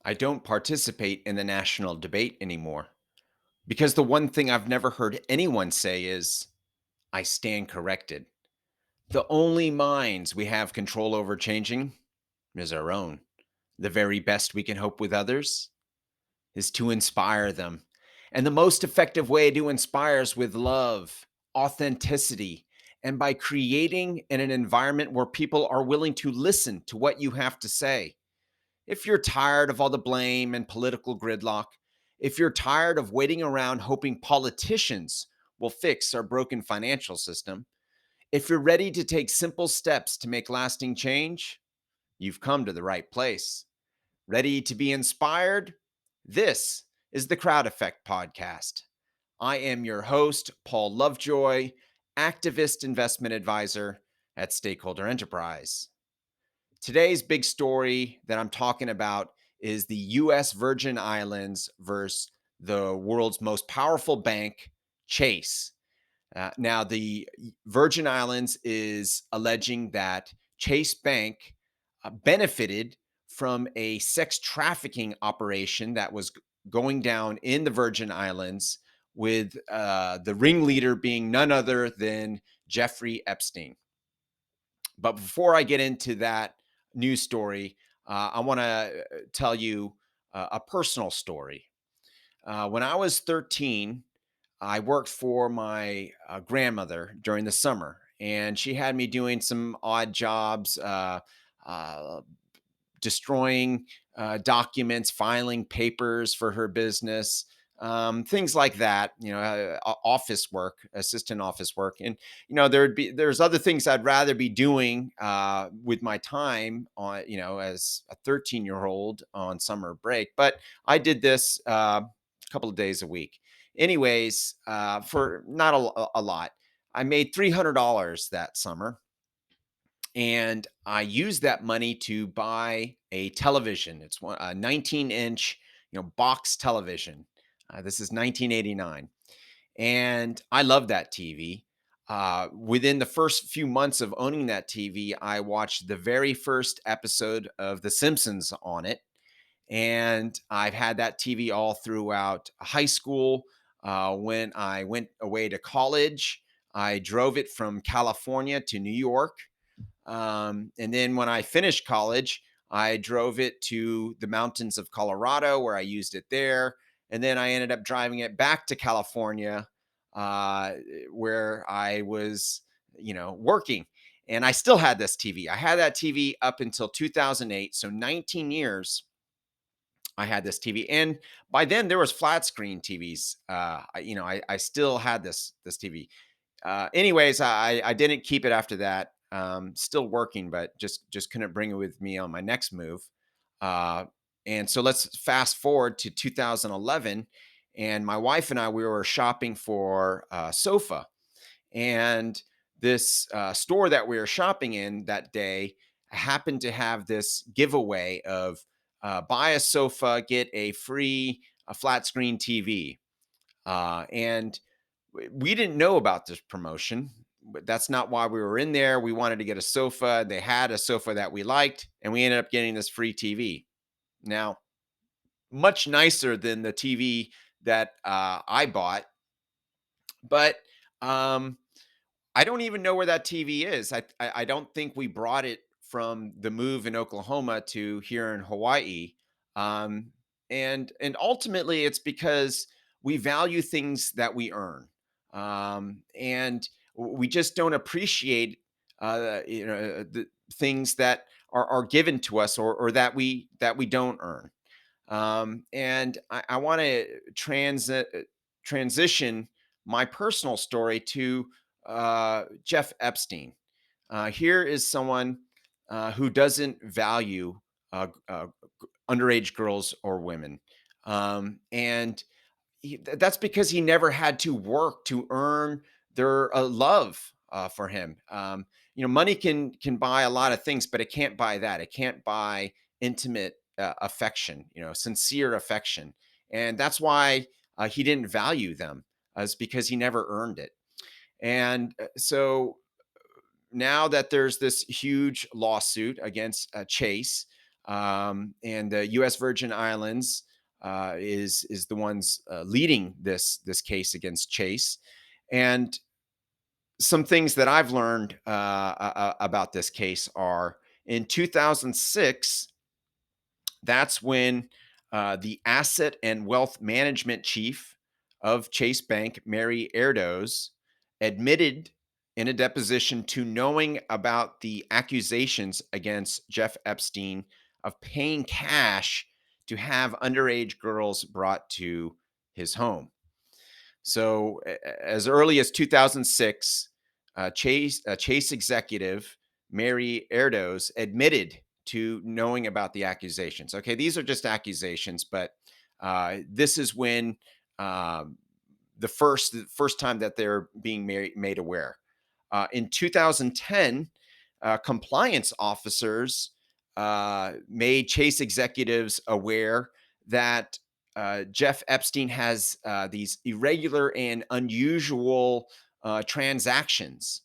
I don't participate in the national debate anymore because the one thing I've never heard anyone say is, I stand corrected. The only minds we have control over changing is our own. The very best we can hope with others is to inspire them. And the most effective way to inspire is with love, authenticity, and by creating an environment where people are willing to listen to what you have to say. If you're tired of all the blame and political gridlock, if you're tired of waiting around hoping politicians will fix our broken financial system, if you're ready to take simple steps to make lasting change, you've come to the right place. Ready to be inspired? This is the Crowd Effect Podcast. I am your host, Paul Lovejoy, activist investment advisor at Stakeholder Enterprise. Today's big story that I'm talking about is the US Virgin Islands versus the world's most powerful bank, Chase. Now, the Virgin Islands is alleging that Chase Bank benefited from a sex trafficking operation that was going down in the Virgin Islands, with the ringleader being none other than Jeffrey Epstein. But before I get into that news story, I want to tell you a personal story. When I was 13, I worked for my grandmother during the summer, and she had me doing some odd jobs, uh, destroying documents, filing papers for her business, things like that. Office work, assistant office work, and there's other things I'd rather be doing with my time on, as a 13-year-old on summer break. But I did this a couple of days a week. Anyways, for not a lot. I made $300 that summer, and I used that money to buy a television. It's a 19-inch, box television. This is 1989, and I love that TV. Within the first few months of owning that TV, I watched the very first episode of The Simpsons on it, and I've had that TV all throughout high school. When I went away to college, I drove it from California to New York, and then when I finished college, I drove it to the mountains of Colorado where I used it there. And then I ended up driving it back to California, uh, where I was, working. And I still had this TV. I had that TV up until 2008. So 19 years I had this TV. And by then there was flat screen TVs. I still had this TV. Anyways, I didn't keep it after that. Still working, but just couldn't bring it with me on my next move. Uh, and so let's fast forward to 2011, and my wife and I, we were shopping for a sofa, and this store that we were shopping in that day happened to have this giveaway of buy a sofa, get a free flat screen TV, and we didn't know about this promotion, but that's not why we were in there. We wanted to get a sofa. They had a sofa that we liked, and we ended up getting this free TV. Now, much nicer than the TV that I bought, but um, I don't even know where that TV is. I don't think we brought it from the move in Oklahoma to here in Hawaii. Um, and ultimately, it's because we value things that we earn, and we just don't appreciate the things that are given to us, or that we don't earn. And I want to transition my personal story to Jeff Epstein. Here is someone who doesn't value underage girls or women. And that's because he never had to work to earn their love for him. Money can buy a lot of things, but it can't buy that. It can't buy intimate affection, sincere affection, and that's why he didn't value them, is because he never earned it. And so now that there's this huge lawsuit against Chase, and the U.S. Virgin Islands is the ones leading this case against Chase. And some things that I've learned about this case are in 2006. That's when the asset and wealth management chief of Chase Bank, Mary Erdos, admitted in a deposition to knowing about the accusations against Jeff Epstein of paying cash to have underage girls brought to his home. So, as early as 2006, Chase executive Mary Erdos admitted to knowing about the accusations. Okay, these are just accusations, but this is when um, the first time that they're being made aware. In 2010, compliance officers made Chase executives aware that Jeff Epstein has these irregular and unusual transactions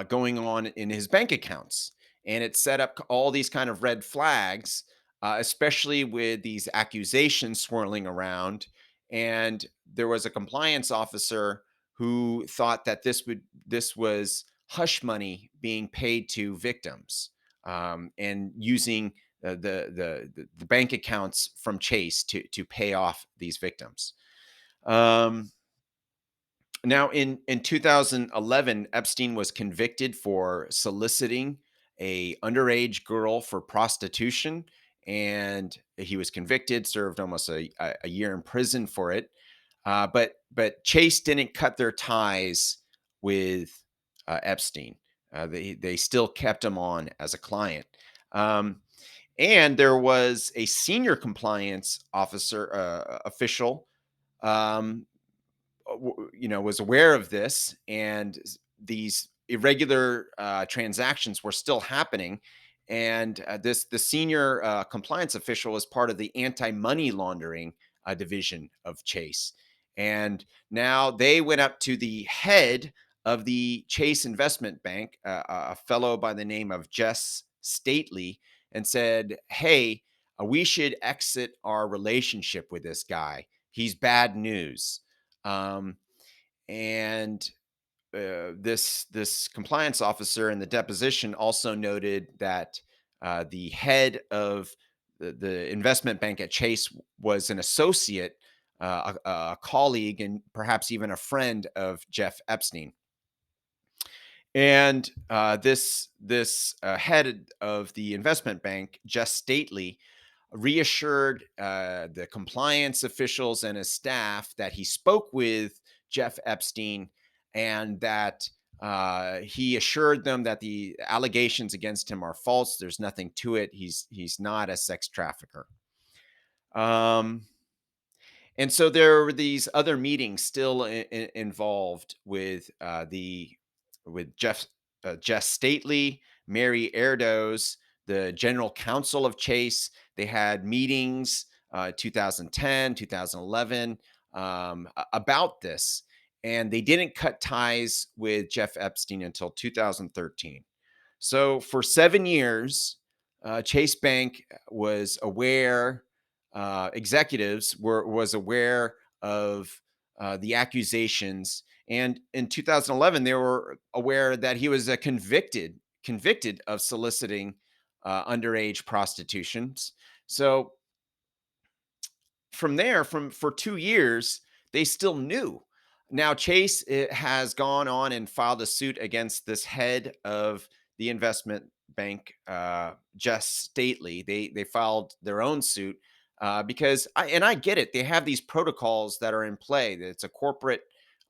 going on in his bank accounts, and it set up all these kind of red flags, especially with these accusations swirling around. And there was a compliance officer who thought that this was hush money being paid to victims, and using the bank accounts from Chase to pay off these victims. Um, Now, in 2011, Epstein was convicted for soliciting a underage girl for prostitution, and he was convicted, served almost a year in prison for it. But Chase didn't cut their ties with Epstein. They still kept him on as a client. Um, and there was a senior compliance officer official, um, was aware of this, and these irregular transactions were still happening. And this the senior compliance official was part of the anti-money laundering division of Chase. And now they went up to the head of the Chase Investment Bank, a fellow by the name of Jess Stately, and said, "Hey, we should exit our relationship with this guy. He's bad news." Um, and this compliance officer in the deposition also noted that the head of the investment bank at Chase was an associate, a colleague, and perhaps even a friend of Jeff Epstein. And this head of the investment bank, Jess Stately, reassured the compliance officials and his staff that he spoke with Jeff Epstein, and that he assured them that the allegations against him are false. There's nothing to it. He's not a sex trafficker. Um, and so there were these other meetings still involved with Jess Stately, Mary Erdos, the general counsel of Chase. They had meetings 2010, 2011, about this, and they didn't cut ties with Jeff Epstein until 2013. So for 7 years, Chase Bank was aware, executives was aware of the accusations, and in 2011 they were aware that he was convicted of soliciting underage prostitutions. So from there, from for 2 years, they still knew. Now Chase has gone on and filed a suit against this head of the investment bank, Jess Stately. They filed their own suit because I get it. They have these protocols that are in play. That it's a corporate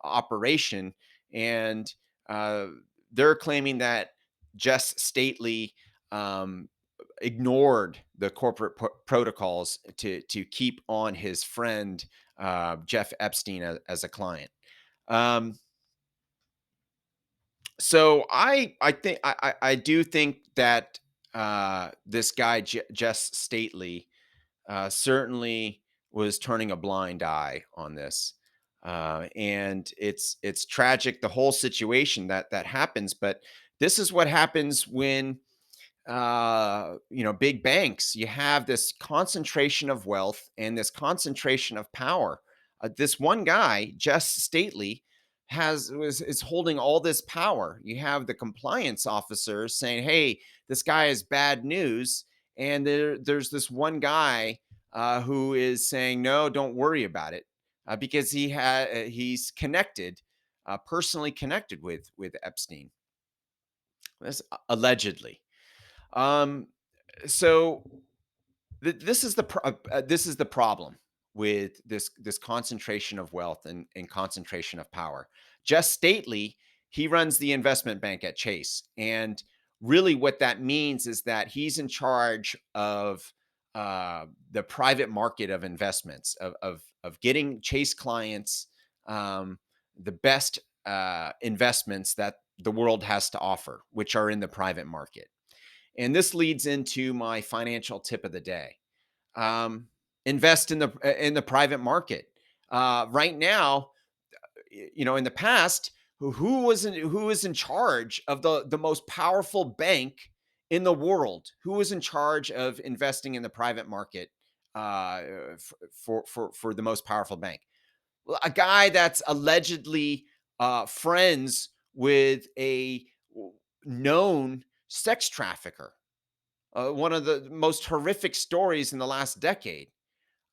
operation, and uh, they're claiming that Jess Stately um, ignored the corporate protocols to keep on his friend Jeff Epstein as a client. Um, so I think I do think that this guy Jess Stately certainly was turning a blind eye on this. And it's tragic, the whole situation that happens. But this is what happens when big banks, you have this concentration of wealth and this concentration of power. This one guy, Jess Stately, is holding all this power. You have the compliance officers saying, "Hey, this guy is bad news," and there's this one guy who is saying, "No, don't worry about it," because he's connected, personally connected with Epstein. This allegedly. Um, so this is the problem with this concentration of wealth and concentration of power. Just Stately, he runs the investment bank at Chase, and really what that means is that he's in charge of the private market of investments, of getting Chase clients the best investments that the world has to offer, which are in the private market. And this leads into my financial tip of the day. Um, Invest in the private market. Right now, in the past, who was in charge of the most powerful bank in the world? Who was in charge of investing in the private market uh, for the most powerful bank? Well, a guy that's allegedly friends with a known sex trafficker, one of the most horrific stories in the last decade.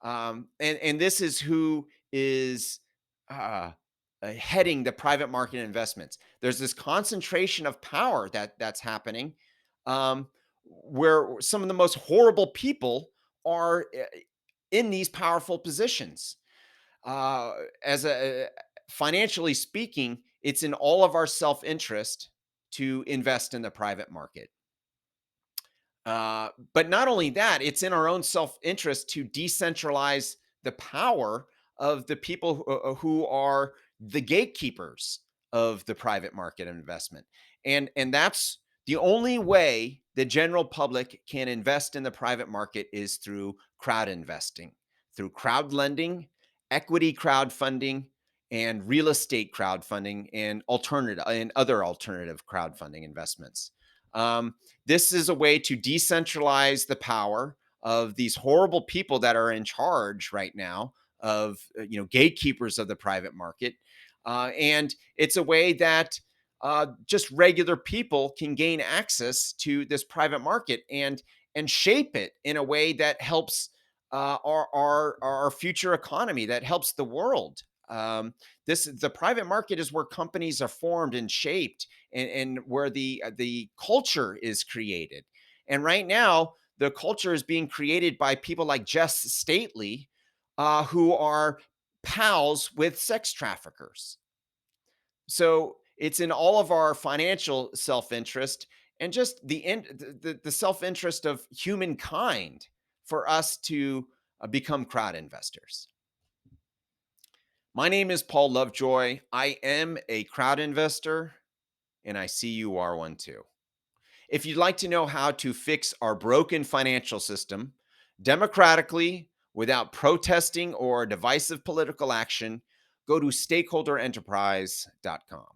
And this is who is uh, heading the private market investments. There's this concentration of power that's happening, um, where some of the most horrible people are in these powerful positions. Uh, as a Financially speaking, it's in all of our self interest to invest in the private market. But not only that, it's in our own self interest to decentralize the power of the people who are the gatekeepers of the private market investment. And that's the only way the general public can invest in the private market is through crowd investing, through crowd lending, equity crowdfunding, and real estate crowdfunding and other alternative crowdfunding investments. This is a way to decentralize the power of these horrible people that are in charge right now of gatekeepers of the private market, and it's a way that just regular people can gain access to this private market and shape it in a way that helps our future economy, that helps the world. This The private market is where companies are formed and shaped, and where the culture is created. And right now, the culture is being created by people like Jess Stately, who are pals with sex traffickers. So it's in all of our financial self-interest and just the self-interest of humankind for us to become crowd investors. My name is Paul Lovejoy. I am a crowd investor, and I see you are one too. If you'd like to know how to fix our broken financial system democratically without protesting or divisive political action, go to stakeholderenterprise.com.